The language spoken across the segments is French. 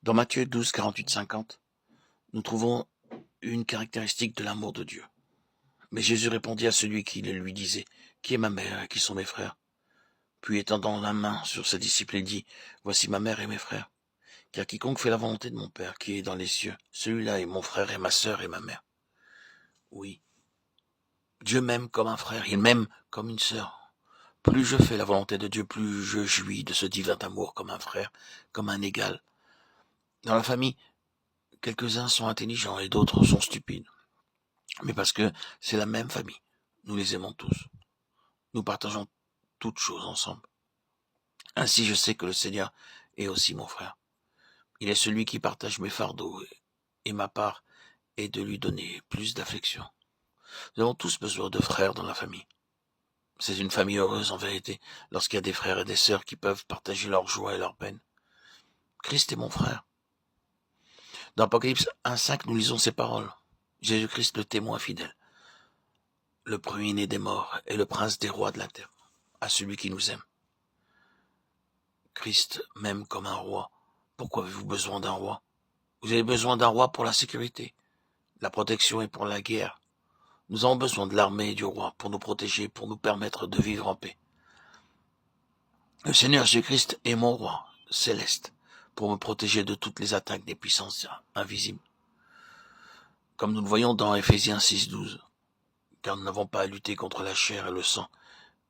Dans Matthieu 12, 48, 50, nous trouvons une caractéristique de l'amour de Dieu. Mais Jésus répondit à celui qui le lui disait, « Qui est ma mère et qui sont mes frères ?» Puis étendant la main sur ses disciples, il dit, « Voici ma mère et mes frères. Car quiconque fait la volonté de mon Père qui est dans les cieux, celui-là est mon frère et ma sœur et ma mère. » Oui, Dieu m'aime comme un frère, il m'aime comme une sœur. Plus je fais la volonté de Dieu, plus je jouis de ce divin amour comme un frère, comme un égal. Dans la famille, quelques-uns sont intelligents et d'autres sont stupides. Mais parce que c'est la même famille, nous les aimons tous. Nous partageons toutes choses ensemble. Ainsi, je sais que le Seigneur est aussi mon frère. Il est celui qui partage mes fardeaux et ma part est de lui donner plus d'affection. Nous avons tous besoin de frères dans la famille. C'est une famille heureuse en vérité, lorsqu'il y a des frères et des sœurs qui peuvent partager leur joie et leur peine. Christ est mon frère. Dans Apocalypse 1.5, nous lisons ces paroles. Jésus-Christ, le témoin fidèle, le premier-né des morts et le prince des rois de la terre, à celui qui nous aime. Christ m'aime comme un roi. Pourquoi avez-vous besoin d'un roi? Vous avez besoin d'un roi pour la sécurité, la protection et pour la guerre. Nous avons besoin de l'armée et du roi pour nous protéger, pour nous permettre de vivre en paix. Le Seigneur Jésus-Christ est mon roi céleste pour me protéger de toutes les attaques des puissances invisibles. Comme nous le voyons dans Éphésiens 6.12, car nous n'avons pas à lutter contre la chair et le sang,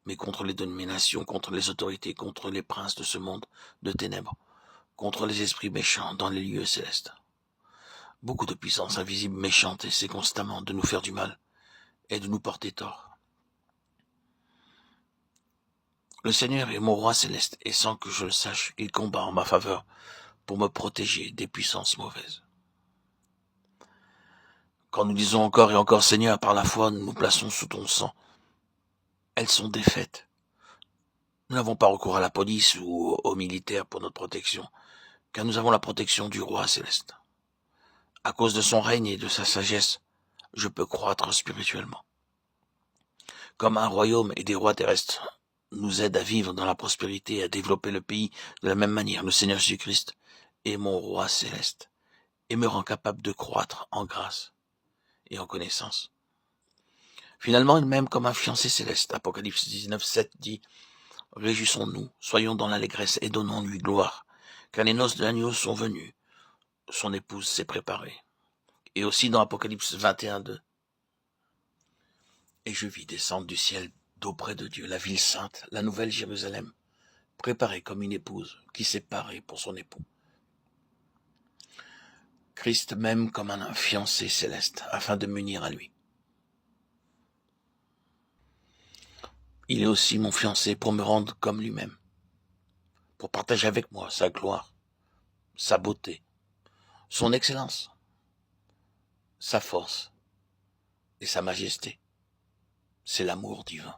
mais contre les dominations, contre les autorités, contre les princes de ce monde de ténèbres, contre les esprits méchants dans les lieux célestes. Beaucoup de puissances invisibles méchantes essaient constamment de nous faire du mal et de nous porter tort. Le Seigneur est mon roi céleste, et sans que je le sache, il combat en ma faveur pour me protéger des puissances mauvaises. Quand nous disons encore et encore, Seigneur, par la foi, nous nous plaçons sous ton sang, elles sont défaites. Nous n'avons pas recours à la police ou aux militaires pour notre protection, car nous avons la protection du roi céleste. À cause de son règne et de sa sagesse, je peux croître spirituellement. Comme un royaume et des rois terrestres nous aident à vivre dans la prospérité et à développer le pays de la même manière, le Seigneur Jésus-Christ est mon roi céleste et me rend capable de croître en grâce et en connaissance. Finalement, il m'aime comme un fiancé céleste. Apocalypse 19.7 dit, « Réjouissons-nous, soyons dans l'allégresse et donnons-lui gloire, car les noces de l'agneau sont venues, son épouse s'est préparée. » Et aussi dans Apocalypse 21.2, « Et je vis descendre du ciel d'auprès de Dieu la ville sainte, la nouvelle Jérusalem, préparée comme une épouse qui s'est parée pour son époux. » Christ m'aime comme un fiancé céleste, afin de m'unir à lui. Il est aussi mon fiancé pour me rendre comme lui-même, pour partager avec moi sa gloire, sa beauté, son excellence, sa force et sa majesté. C'est l'amour divin.